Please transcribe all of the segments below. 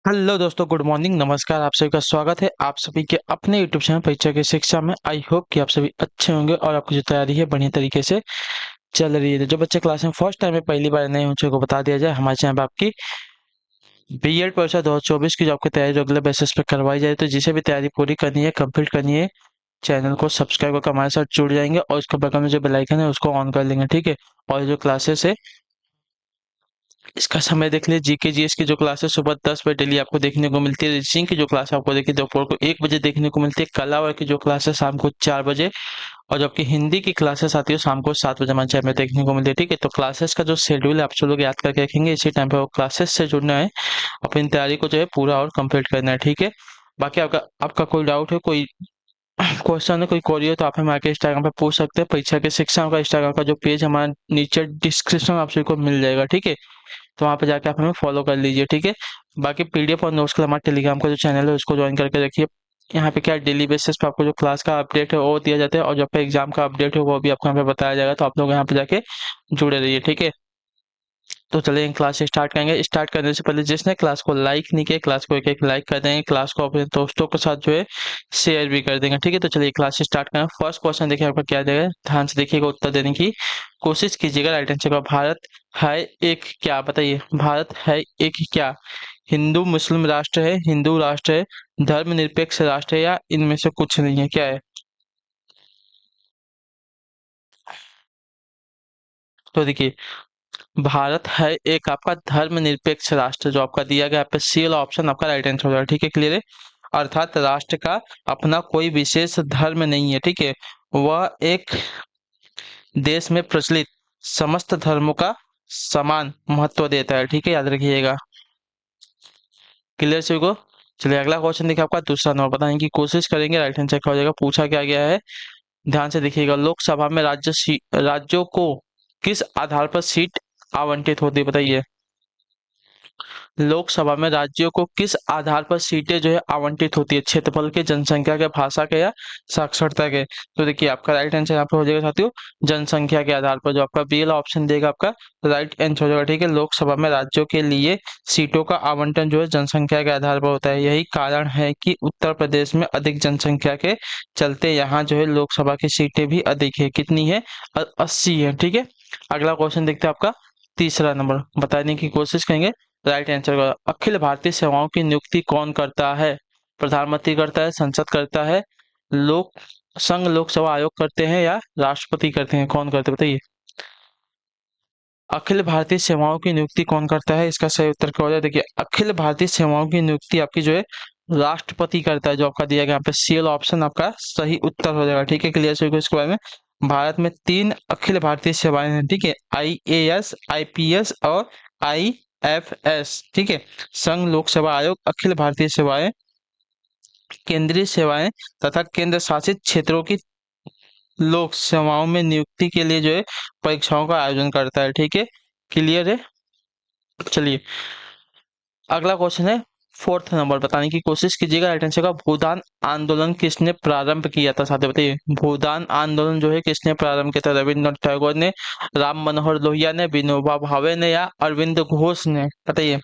Hello दोस्तों, good morning, नमस्कार। आप सभी का स्वागत है आप सभी के अपने यूट्यूब चैनल परीक्षा की शिक्षा में। आई होप कि आप सभी अच्छे होंगे और आपकी जो तैयारी है बढ़िया तरीके से चल रही है। तो जो बच्चे क्लास में फर्स्ट टाइम में पहली बार नए हो को बता दिया जाए, हमारे चैनल पर आपकी बीएड परीक्षा 2024 की जो आपकी तैयारी रेगुलर बेसिस पे करवाई जाए। तो जिसे भी तैयारी पूरी करनी है, कंप्लीट करनी है, चैनल को सब्सक्राइब करके हमारे साथ जुड़ जाएंगे और उसके बगल में जो बेल आइकन है उसको ऑन कर लेंगे, ठीक है। और जो क्लासेस है इसका समय देख लीजिए। जीके जीएस की जो क्लास है सुबह 10 बजे डेली आपको देखने को मिलती है। रीजनिंग की जो क्लास आपको देखिए दोपहर को 1 बजे देखने को मिलती है। कला वर्ग की जो क्लास है शाम को 4 बजे। और जबकि हिंदी की क्लासेस आती है शाम को 7 बजे हमारे चैनल में देखने को मिलती है, ठीक है। तो क्लासेस का जो शेड्यूल है आप सब लोग याद करके रखेंगे। इसी टाइम पे वो क्लासेस से जुड़ना है, अपनी तैयारी को जो है पूरा और कंप्लीट करना है, ठीक है। बाकी आपका आपका कोई डाउट है, कोई क्वेश्चन है, कोई क्वेरी है, तो आप हमें आके इंस्टाग्राम पे पूछ सकते हैं। परीक्षा के शिक्षा का इंस्टाग्राम का जो पेज हमारा नीचे डिस्क्रिप्शन में आप सभी को मिल जाएगा, ठीक है। तो वहाँ पे जाके आप हमें फॉलो कर लीजिए, ठीक है। बाकी पीडीएफ और नोट्स के लिए हमारे टेलीग्राम का जो चैनल है उसको ज्वाइन करके रखिए। यहाँ पे क्या डेली बेसिस पे आपको जो क्लास का अपडेट है वो दिया जाता है, और जो आपका एग्जाम का अपडेट है वो भी आपको यहाँ पे बताया जाएगा। तो आप लोग यहाँ पे जाके जुड़े रहिए, ठीक है। तो चलिए क्लास स्टार्ट करेंगे। स्टार्ट करने से पहले जिसने क्लास को लाइक नहीं किया, क्लास को एक एक लाइक कर देंगे, क्लास को अपने दोस्तों के साथ जो है शेयर भी कर देंगे, ठीक है। तो चलिए क्लास स्टार्ट करें। फर्स्ट क्वेश्चन देखिए आपका क्या देगा, ध्यान से देखिएगा, उत्तर देने की कोशिश कीजिएगा। राइट आंसर का भारत है एक क्या, बताइए। भारत है एक क्या? हिंदू मुस्लिम राष्ट्र है, हिंदू राष्ट्र है, धर्मनिरपेक्ष राष्ट्र है, या इनमें से कुछ नहीं है, क्या है? तो देखिए, भारत है एक आपका धर्मनिरपेक्ष राष्ट्र, जो आपका दिया गया यहाँ पे सी वाला ऑप्शन आपका राइट आंसर हो जाएगा, ठीक है। क्लियर है। अर्थात राष्ट्र का अपना कोई विशेष धर्म नहीं है, ठीक है। वह एक देश में प्रचलित समस्त धर्मों का समान महत्व देता है, ठीक है, याद रखिएगा। क्लियर सभी को। चलिए अगला क्वेश्चन देखिए आपका दूसरा नंबर, बताने की कोशिश करेंगे। राइट आंसर क्या हो जाएगा, पूछा क्या गया है, ध्यान से देखिएगा। लोकसभा में राज्यों को किस आधार पर सीट आवंटित होती है, बताइए। लोकसभा में राज्यों को किस आधार पर सीटें जो है आवंटित होती है? क्षेत्रफल के, जनसंख्या के, भाषा के, या साक्षरता के? तो देखिए आपका राइट आंसर यहाँ पे हो जाएगा साथियों, जनसंख्या के आधार पर। जो आपका बी वाला ऑप्शन देगा आपका राइट आंसर हो जाएगा, ठीक है। लोकसभा में राज्यों के लिए सीटों का आवंटन जो है जनसंख्या के आधार पर होता है। यही कारण है कि उत्तर प्रदेश में अधिक जनसंख्या के चलते यहाँ जो है लोकसभा की सीटें भी अधिक है। कितनी है? 80 है, ठीक है। अगला क्वेश्चन देखते हैं आपका तीसरा नंबर, बताने की कोशिश करेंगे। राइट आंसर का अखिल भारतीय सेवाओं की नियुक्ति कौन करता है? प्रधानमंत्री करता है, संसद करता है, लोक संघ लोकसेवा आयोग करते हैं, या राष्ट्रपति करते हैं? कौन करते हैं बताइए। अखिल भारतीय सेवाओं की नियुक्ति कौन करता है? इसका सही उत्तर क्या हो जाए, देखिए अखिल भारतीय सेवाओं की नियुक्ति आपकी जो है राष्ट्रपति करता है। जो आपका दिया गया यहाँ पे सी वाला ऑप्शन आपका सही उत्तर हो जाएगा, ठीक है। क्लियर सभी को इसके बारे में। भारत में 3 अखिल भारतीय सेवाएं हैं, ठीक है। आईएएस, आईपीएस और आईएफएस, ठीक है। संघ लोक सेवा आयोग, अखिल भारतीय सेवाएं, केंद्रीय सेवाएं तथा केंद्र शासित क्षेत्रों की लोक सेवाओं में नियुक्ति के लिए जो है परीक्षाओं का आयोजन करता है, ठीक है। क्लियर है। चलिए अगला क्वेश्चन है फोर्थ नंबर, बताने की कोशिश कीजिएगा। राइट आंसर का भूदान आंदोलन किसने प्रारंभ किया था, साथ बताइए। भूदान आंदोलन जो है किसने प्रारंभ किया था? रविन्द्रनाथ टैगोर ने, राम मनोहर लोहिया ने, विनोबा भावे ने, या अरविंद घोष ने? बताइए,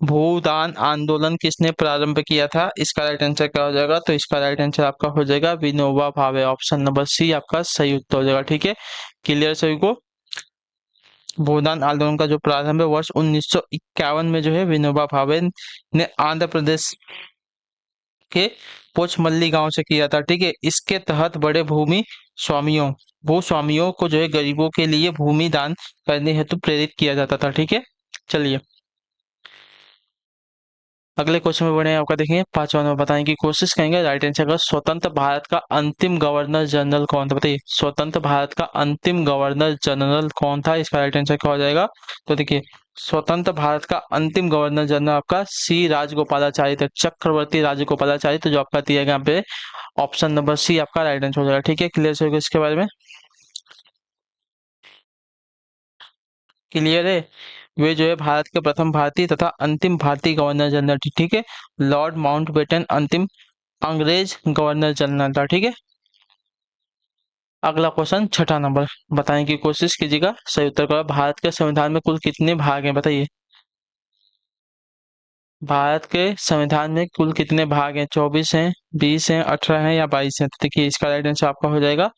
भूदान आंदोलन किसने प्रारंभ किया था? इसका राइट आंसर क्या हो जाएगा, तो इसका राइट आंसर आपका हो जाएगा Vinoba Bhave. Option number C आपका सही उत्तर हो जाएगा, ठीक है। क्लियर सभी को। भूदान आंदोलन का जो प्रारंभ है वर्ष 1951 में जो है विनोबा भावे ने आंध्र प्रदेश के पोचमल्ली गांव से किया था, ठीक है। इसके तहत बड़े भूस्वामियों को जो है गरीबों के लिए भूमि दान करने हेतु प्रेरित किया जाता था, ठीक है। चलिए अगले क्वेश्चन में बढ़े, आपका देखेंगे पांचवा नंबर, बताने की कोशिश करेंगे। राइट आंसर का स्वतंत्र भारत का अंतिम गवर्नर जनरल कौन था, बताइए। स्वतंत्र भारत का अंतिम गवर्नर जनरल कौन था? इसका राइट आंसर क्या हो जाएगा, तो देखिए स्वतंत्र भारत का अंतिम गवर्नर जनरल आपका सी राजगोपालाचारी थे, चक्रवर्ती राजगोपालाचारी। तो जो आपका दिया गया यहाँ पे ऑप्शन नंबर सी आपका राइट आंसर हो जाएगा, ठीक है। क्लियर होगा इसके बारे में। क्लियर है। वे जो है भारत के प्रथम भारतीय तथा अंतिम भारतीय गवर्नर जनरल थे, ठीक है। लॉर्ड माउंटबेटन अंतिम अंग्रेज गवर्नर जनरल था, ठीक है। अगला क्वेश्चन छठा नंबर, बताने की कोशिश कीजिएगा। सही उत्तर का भारत के संविधान में कुल कितने भाग हैं, बताइए। भारत के संविधान में कुल कितने भाग हैं? 24 हैं, 20 हैं, 18 हैं या 22 हैं? तो देखिए इसका राइट आंसर आपका हो जाएगा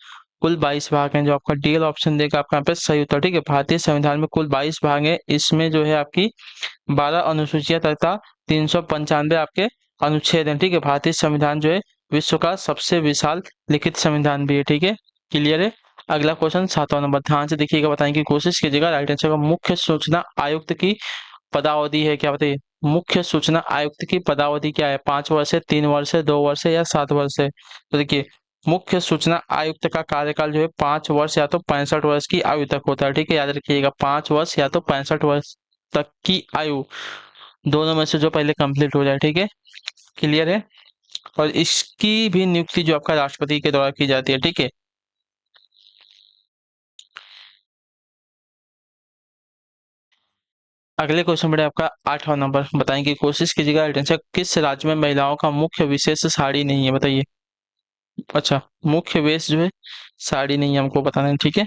कुल 22 भाग हैं, जो आपका डीएल ऑप्शन देगा आपका यहाँ पे सही उत्तर। ठीक है, भारतीय संविधान में कुल 22 भाग हैं, इसमें जो है आपकी 12 अनुसूचियां तथा 395 आपके अनुच्छेद हैं। ठीक है, भारतीय संविधान जो है विश्व का सबसे विशाल लिखित संविधान भी है। ठीक है, क्लियर है। अगला क्वेश्चन 7वां नंबर, ध्यान से देखिएगा, बताने की कोशिश कीजिएगा। राइट आंसर का मुख्य सूचना आयुक्त की पदावधि है क्या? बताइए, मुख्य सूचना आयुक्त की पदावधि क्या है? 5 वर्ष है, 3 वर्ष है, 2 वर्ष है या 7 वर्ष है? तो देखिए मुख्य सूचना आयुक्त का कार्यकाल जो है 5 वर्ष या तो 65 वर्ष की आयु तक होता है। ठीक है, याद रखिएगा, 5 वर्ष या तो 65 वर्ष तक की आयु, दोनों में से जो पहले कंप्लीट हो जाए। ठीक है, क्लियर है। और इसकी भी नियुक्ति जो आपका राष्ट्रपति के द्वारा की जाती है। ठीक है, अगले क्वेश्चन बढ़े आपका 8वां नंबर, बताने की कोशिश कीजिएगा। आंसर, किस राज्य में महिलाओं का मुख्य विशेष साड़ी नहीं है? बताइए। अच्छा, मुख्य वेश जो है साड़ी नहीं है, हमको बताना है। ठीक है,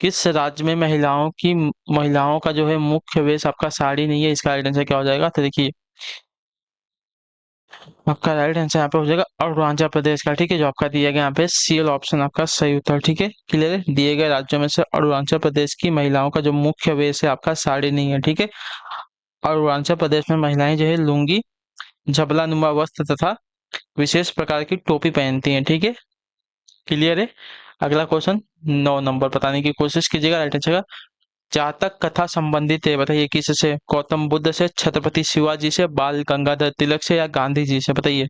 किस राज्य में महिलाओं का जो है मुख्य वेश आपका साड़ी नहीं है, इसका राइट आंसर क्या हो जाएगा? तो देखिए आपका राइट आंसर यहाँ पे हो जाएगा अरुणाचल प्रदेश का। ठीक है, जो आपका दिया गया यहाँ पे सीएल ऑप्शन आपका सही उत्तर। ठीक है, क्लियर है। दिए गए राज्यों में से अरुणाचल प्रदेश की महिलाओं का जो मुख्य वेश है आपका साड़ी नहीं है। ठीक है, अरुणाचल प्रदेश में महिलाएं जो है लुंगी, झबला नुमा वस्त्र तथा विशेष प्रकार की टोपी पहनती हैं। ठीक है, क्लियर है। अगला क्वेश्चन 9 नंबर, बताने की कोशिश कीजिएगा। राइट आंसर का जातक कथा संबंधित है, बताइए किससे? गौतम बुद्ध से, छत्रपति शिवाजी से, बाल गंगाधर तिलक से या गांधी जी से? बताइए।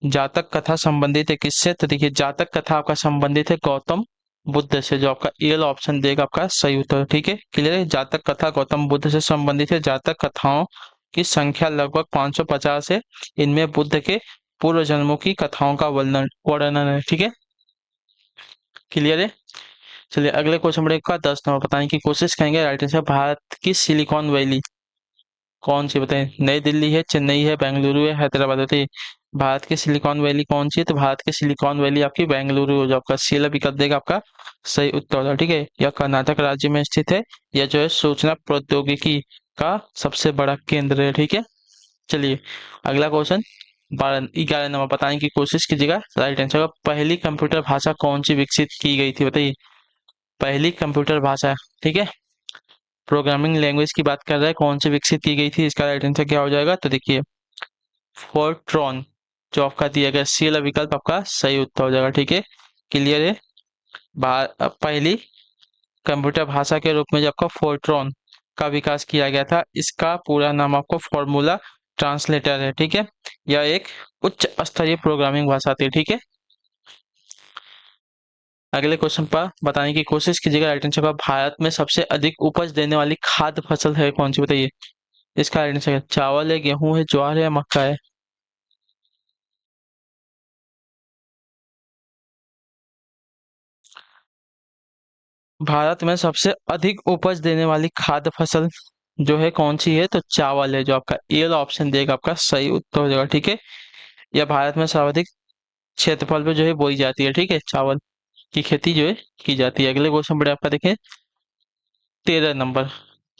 जातक कथा संबंधित है किससे? तो देखिए जातक कथा आपका संबंधित है गौतम बुद्ध से, जो आपका एल ऑप्शन देगा आपका सही उत्तर। ठीक है, क्लियर है। जातक कथा गौतम बुद्ध से संबंधित है। जातक कथाओं की संख्या लगभग 550 है। इनमें बुद्ध के पूर्व जन्मों की कथाओं का वर्णन वर्णन है। ठीक है, क्लियर है। चलिए अगले क्वेश्चन नंबर 10 नंबर, बताने की कोशिश करेंगे। राइट आंसर, भारत की सिलिकॉन वैली कौन सी? बताएं, नई दिल्ली है, चेन्नई है, बेंगलुरु है, हैदराबाद है? बताइए भारत की सिलिकॉन वैली कौन सी है? तो भारत की सिलिकॉन वैली आपकी बेंगलुरु हो, जो आपका सीएल विकल्प देगा आपका सही उत्तर होगा। ठीक है, यह कर्नाटक राज्य में स्थित है। यह जो है सूचना प्रौद्योगिकी का सबसे बड़ा केंद्र है। ठीक है, चलिए अगला क्वेश्चन 11 नंबर, बताने की कोशिश कीजिएगा। राइट आंसर का पहली कंप्यूटर भाषा कौन सी विकसित की गई थी? बताइए, पहली कंप्यूटर भाषा। ठीक है, प्रोग्रामिंग लैंग्वेज की बात कर रहा है, कौन सी विकसित की गई थी, इसका राइट आंसर क्या हो जाएगा? तो देखिए फोर्ट्रॉन, जो आपका दिया गया सी वाला विकल्प आपका सही उत्तर हो जाएगा। ठीक है, क्लियर है। पहली कंप्यूटर भाषा के रूप में जो आपका फोर्ट्रॉन का विकास किया गया था, इसका पूरा नाम आपको फॉर्मूला ट्रांसलेटर है। ठीक है, यह एक उच्च स्तरीय प्रोग्रामिंग भाषा थी। ठीक है, अगले क्वेश्चन पर बताने की कोशिश कीजिएगा। राइट आंसर का भारत में सबसे अधिक उपज देने वाली खाद्य फसल है कौन सी? बताइए। इसका राइट आंसर चावल है, गेहूं है, ज्वार है या मक्का है? भारत में सबसे अधिक उपज देने वाली खाद्य फसल जो है कौन सी है? तो चावल है, जो आपका ए वाला ऑप्शन देगा आपका सही उत्तर हो जाएगा। ठीक है, यह भारत में सर्वाधिक क्षेत्रफल पे जो है बोई जाती है। ठीक है, चावल की खेती जो है की जाती है। अगले क्वेश्चन बड़े आपका देखें 13 नंबर,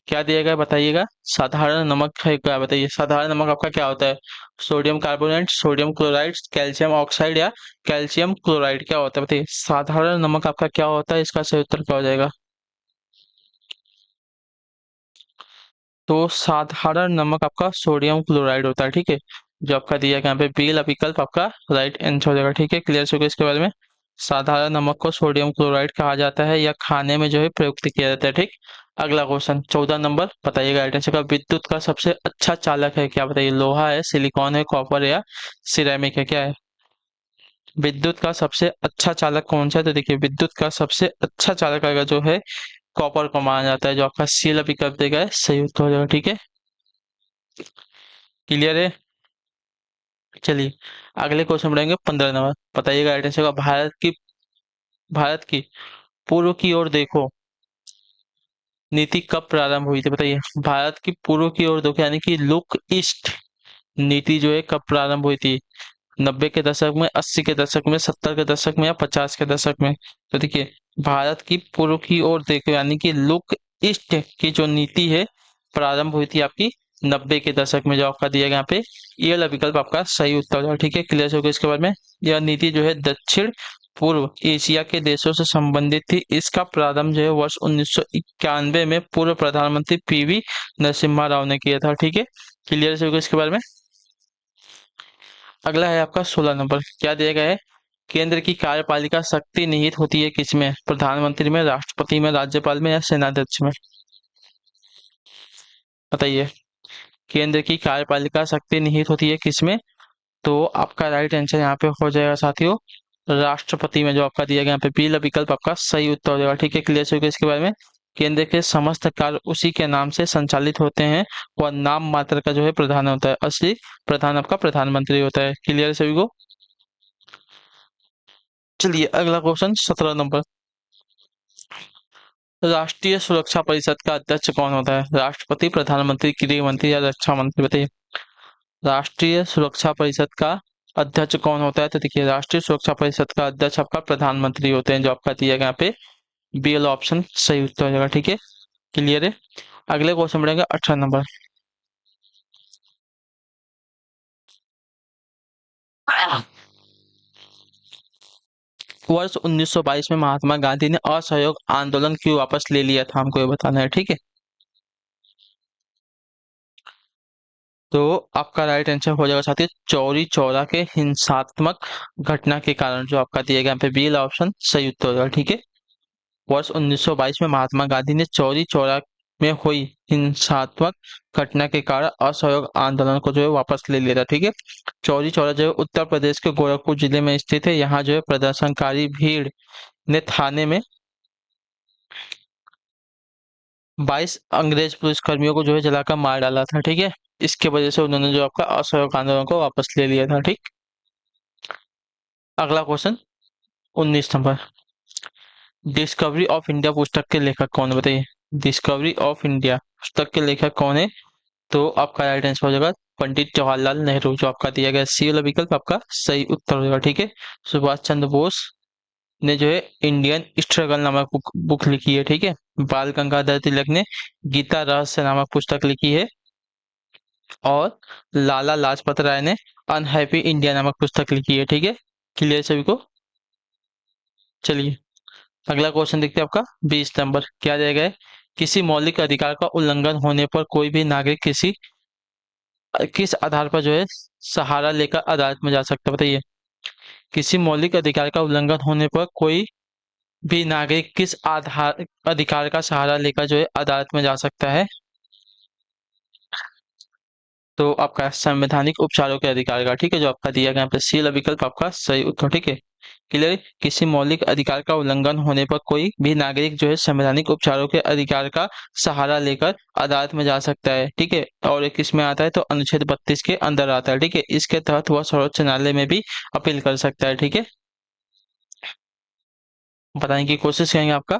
क्या दिया गया है बताइएगा। साधारण नमक है क्या? बताइए साधारण नमक आपका क्या होता है? Sodium carbonate, sodium chloride, calcium oxide या कैल्शियम क्लोराइड, क्या होता है? बताइए साधारण नमक आपका क्या होता है, इसका सही उत्तर क्या हो जाएगा? तो साधारण नमक आपका सोडियम क्लोराइड होता है। ठीक है, जो आपका दिया गया यहाँ पे बी वाला विकल्प आपका राइट आंसर हो जाएगा। ठीक है, क्लियर हो गया इसके बारे में। साधारण नमक को सोडियम क्लोराइड कहा जाता है, या खाने में जो है प्रयुक्त किया जाता है। ठीक, अगला क्वेश्चन 14 नंबर, बताइएगा राइट आंसर का विद्युत का सबसे अच्छा चालक है क्या? बताइए, लोहा है, सिलिकॉन है, कॉपर है या सिरेमिक है, क्या है? विद्युत का सबसे अच्छा चालक कौन सा है? तो देखिए विद्युत का सबसे अच्छा चालक अगर जो है कॉपर को माना जाता है, जो आपका सी वाला विकल्प देगा है सही उत्तर हो जाएगा। ठीक है, क्लियर है। चलिए अगले क्वेश्चन बढ़ेंगे 15 नंबर, बताइएगा राइट आंसर का भारत की पूर्व की ओर देखो नीति कब प्रारंभ हुई थी? बताइए भारत की पूर्व की ओर देखो यानी कि लुक ईस्ट नीति जो है कब प्रारंभ हुई थी? 90 के दशक में, 80 के दशक में, 70 के दशक में या 50 के दशक में? तो देखिए भारत की पूर्व की ओर देखो यानी कि लुक ईस्ट की जो नीति है प्रारंभ हुई थी आपकी 90 के दशक में, जो आपका दिया गया यहाँ पे ये वाला विकल्प आपका सही उत्तर होगा। ठीक है, क्लियर हो गया इसके बारे में। यह नीति जो है दक्षिण पूर्व एशिया के देशों से संबंधित थी। इसका प्रारंभ जो है वर्ष 1991 में पूर्व प्रधानमंत्री पीवी नरसिम्हा राव ने किया था। ठीक है, क्लियर हो गया इसके बारे में। अगला है आपका 16 नंबर, क्या दिया गया है? केंद्र की कार्यपालिका शक्ति निहित होती है किसमें? प्रधानमंत्री में, राष्ट्रपति में, राज्यपाल में या सेनाध्यक्ष में? बताइए। केंद्र की कार्यपालिका शक्ति निहित होती है किसमें? तो आपका राइट आंसर यहाँ पे हो जाएगा साथियों राष्ट्रपति में, जो आपका दिया गया यहाँ पे पीला विकल्प आपका सही उत्तर हो जाएगा। ठीक है, क्लियर हो गया इसके बारे में। केंद्र के समस्त कार्य उसी के नाम से संचालित होते हैं। वह नाम मात्र का जो है प्रधान होता है, असली प्रधान आपका प्रधानमंत्री होता है। क्लियर सभी को? चलिए अगला क्वेश्चन 17 नंबर, राष्ट्रीय सुरक्षा परिषद का अध्यक्ष कौन होता है? राष्ट्रपति, प्रधानमंत्री, गृह मंत्री या रक्षा मंत्री? बताइए। राष्ट्रीय सुरक्षा परिषद का अध्यक्ष कौन होता है? तो देखिए राष्ट्रीय सुरक्षा परिषद का अध्यक्ष आपका प्रधानमंत्री होते हैं, जो आपका दिया गया यहाँ पे बी वाला ऑप्शन सही उत्तर हो जाएगा। ठीक है, क्लियर है। अगले क्वेश्चन बढ़ेगा 18 नंबर, वर्ष 1922 में महात्मा गांधी ने असहयोग आंदोलन क्यों वापस ले लिया था? हमको ये बताना है। ठीक है, तो आपका राइट आंसर हो जाएगा साथी चौरी चौरा के हिंसात्मक घटना के कारण, जो आपका दिया गया यहाँ पे बी वाला ऑप्शन सही उत्तर हो जाएगा। ठीक है, वर्ष 1922 में महात्मा गांधी ने चौरी चौरा में हुई हिंसात्मक घटना के कारण असहयोग आंदोलन को जो है वापस ले लिया था। ठीक है, चौरी चौरा जो है उत्तर प्रदेश के गोरखपुर जिले में स्थित है। यहाँ जो है प्रदर्शनकारी भीड़ ने थाने में 22 अंग्रेज पुलिसकर्मियों को जो है जलाकर मार डाला था। ठीक है, इसके वजह से उन्होंने जो आपका असहयोग आंदोलन को वापस ले लिया था। ठीक, अगला question 19 number, discovery of India पुस्तक के लेखक कौन है? बताइए। डिस्कवरी ऑफ इंडिया पुस्तक के लेखक कौन है? तो आपका राइट आंसर हो जाएगा पंडित जवाहरलाल नेहरू, जो आपका दिया गया सी वाला विकल्प आपका सही उत्तर हो जाएगा। ठीक है, सुभाष चंद्र बोस ने जो है इंडियन स्ट्रगल नामक बुक लिखी है। ठीक है, बाल गंगाधर तिलक ने गीता रहस्य नामक पुस्तक लिखी है और लाला लाजपत राय ने अनहैप्पी इंडिया नामक पुस्तक लिखी है। ठीक है, क्लियर सभी को? चलिए अगला क्वेश्चन देखते हैं आपका 20 नंबर, क्या दिया गया है? किसी मौलिक अधिकार का उल्लंघन होने पर कोई भी नागरिक किस आधार पर जो है सहारा लेकर अदालत में जा सकता है? बताइए। किसी मौलिक अधिकार का उल्लंघन होने पर कोई भी नागरिक किस आधार अधिकार का सहारा लेकर जो है अदालत में जा सकता है? तो आपका संवैधानिक उपचारों के अधिकार का। ठीक है, जो आपका दिया गया यहाँ पे सी वाला विकल्प आपका सही उत्तर। ठीक है, क्लियर। किसी मौलिक अधिकार का उल्लंघन होने पर कोई भी नागरिक जो है संवैधानिक उपचारों के अधिकार का सहारा लेकर अदालत में जा सकता है। ठीक है, और एक इसमें आता है तो अनुच्छेद 32 के अंदर आता है। ठीक है, इसके तहत वह सर्वोच्च न्यायालय में भी अपील कर सकता है। ठीक है, बताने की कोशिश करेंगे आपका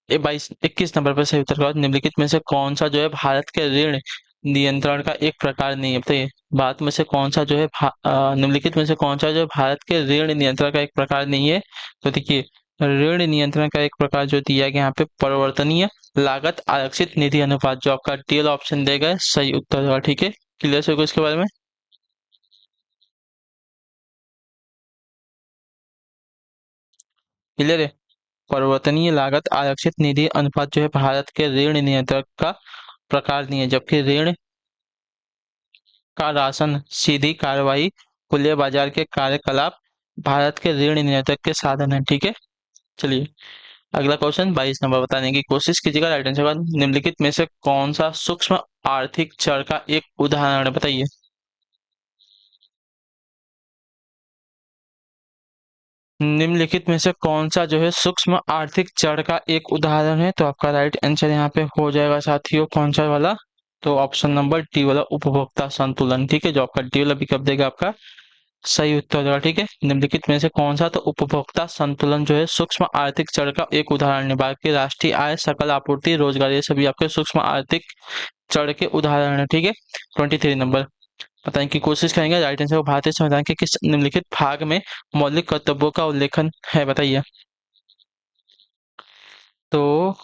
21 नंबर पर सही उत्तर का निम्नलिखित में से कौन सा जो है भारत के ऋण नियंत्रण का एक प्रकार नहीं है? बताइए। भारत में से कौन सा जो है निम्नलिखित में से कौन सा जो है भारत के ऋण नियंत्रण का एक प्रकार नहीं है? तो देखिए ऋण नियंत्रण का एक प्रकार जो दिया गया यहाँ पे परिवर्तनीय लागत आरक्षित निधि अनुपात, जो आपका डी ऑप्शन देगा सही उत्तर होगा। ठीक है, क्लियर है इसके बारे में? क्लियर है। परिवर्तनीय लागत आरक्षित निधि अनुपात जो है भारत के ऋण नियंत्रण का प्रकार नहीं है, जबकि ऋण का राशन सीधी कार्रवाई खुले बाजार के कार्यकलाप भारत के ऋण नियंत्रक के साधन है। ठीक है, चलिए अगला क्वेश्चन 22 नंबर, बताने की कोशिश कीजिएगा राइट आंसर का निम्नलिखित में से कौन सा सूक्ष्म आर्थिक चर का एक उदाहरण है? बताइए। निम्नलिखित में से कौन सा जो है सूक्ष्म आर्थिक चर का एक उदाहरण है? तो आपका राइट आंसर यहाँ पे हो जाएगा साथियों कौन सा वाला? तो ऑप्शन नंबर डी वाला उपभोक्ता संतुलन। ठीक है, जो आपका डी वाला विकल्प देगा आपका सही उत्तर होगा। ठीक है, निम्नलिखित में से कौन सा? तो उपभोक्ता संतुलन जो है सूक्ष्म आर्थिक चर का एक उदाहरण है। बाकी राष्ट्रीय आय, सकल आपूर्ति, रोजगार, ये सभी आपके सूक्ष्म आर्थिक चर के उदाहरण है। ठीक है, 23 नंबर, बताने की कोशिश करेंगे राइट आंसर को भारतीय संविधान के किस निम्नलिखित भाग में मौलिक कर्तव्यों का उल्लेखन है? बताइए। तो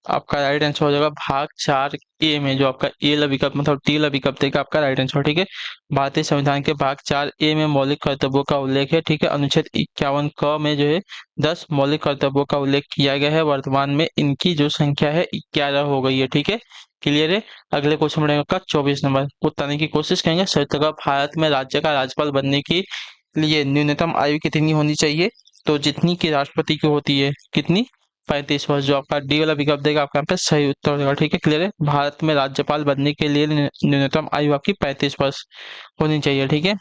आपका राइट आंसर हो जाएगा भाग 4 ए में, जो आपका ए वाला विकल्प मतलब डी वाला विकल्प देगा आपका राइट आंसर। ठीक है, भारतीय संविधान के भाग 4 ए में मौलिक कर्तव्यों का उल्लेख है। ठीक है, अनुच्छेद 51 क में जो है 10 मौलिक कर्तव्यों का उल्लेख किया गया है। वर्तमान में इनकी जो संख्या है 11 हो गई है। ठीक है, क्लियर है। अगले क्वेश्चन बढ़ेगा का 24 नंबर, बताने की कोशिश करेंगे सत्याग्रह भारत में राज्य का राज्यपाल बनने के लिए न्यूनतम आयु कितनी होनी चाहिए? तो जितनी की राष्ट्रपति की होती है, कितनी? 35 वर्ष। जो आपका डी वाला विकल्प देगा आपका यहाँ पे सही उत्तर हो जाएगा। ठीक है, क्लियर है। भारत में राज्यपाल बनने के लिए न्यूनतम आयु आपकी 35 वर्ष होनी चाहिए। ठीक है,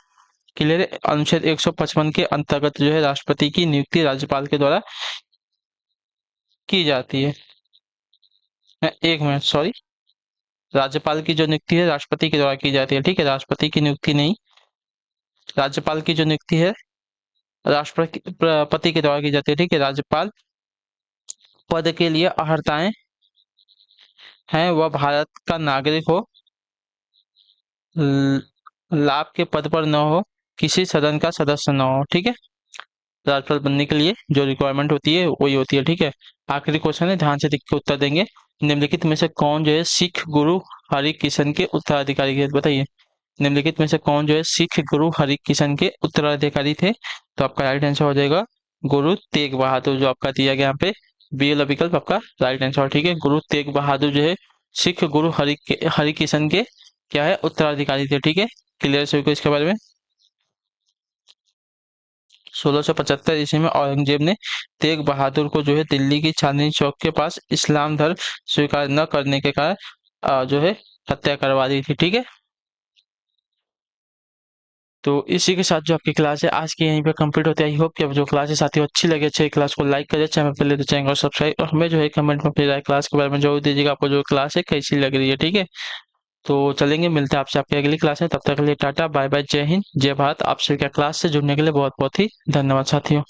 क्लियर है। अनुच्छेद 155 के अंतर्गत जो है राष्ट्रपति की नियुक्ति राज्यपाल के द्वारा की जाती है। 1 मिनट, सॉरी, राज्यपाल की जो नियुक्ति है राष्ट्रपति के द्वारा की जाती है। ठीक है, राष्ट्रपति की नियुक्ति नहीं, राज्यपाल की जो नियुक्ति है राष्ट्रपति के द्वारा की जाती है। ठीक है, राज्यपाल पद के लिए अर्हताएं हैं वह भारत का नागरिक हो, ल- लाभ के पद पर न हो, किसी सदन का सदस्य न हो। ठीक है, राज्यपाल बनने के लिए जो रिक्वायरमेंट होती है वही होती है। ठीक है, आखिरी क्वेश्चन है, ध्यान से देख के उत्तर देंगे। निम्नलिखित में से कौन जो है सिख गुरु हरि किशन के उत्तराधिकारी है? बताइए, निम्नलिखित में से कौन जो है सिख गुरु हरि किशन के उत्तराधिकारी थे? तो आपका राइट आंसर हो जाएगा गुरु तेग बहादुर, जो आपका दिया गया यहाँ पे बी वाला विकल्प आपका राइट आंसर। ठीक है, गुरु तेग बहादुर जो है सिख गुरु हरि किशन के क्या है उत्तराधिकारी थे। ठीक है, क्लियर सभी को इसके बारे में। 1675 ईस्वी में औरंगजेब ने तेग बहादुर को जो है दिल्ली की चांदनी चौक के पास इस्लाम धर्म स्वीकार न करने के कारण जो है हत्या करवा दी थी। ठीक है, तो इसी के साथ जो आपकी क्लास है आज की यहीं पे कंप्लीट होती है। आई होप कि अब जो क्लासेस आती है अच्छी लगे, अच्छे क्लास को लाइक करें, चैनल पर ले तो चैनल को सब्सक्राइब, और हमें जो है कमेंट में अपनी राय क्लास के बारे में जरूर दीजिएगा, आपको जो क्लास है कैसी लग रही है। ठीक है, तो चलेंगे, मिलते हैं आपसे आपकी अगली क्लास में, तब तक के लिए टाटा बाय बाय, जय हिंद जय भारत। आप सभी का क्लास से जुड़ने के लिए बहुत बहुत ही धन्यवाद साथियों।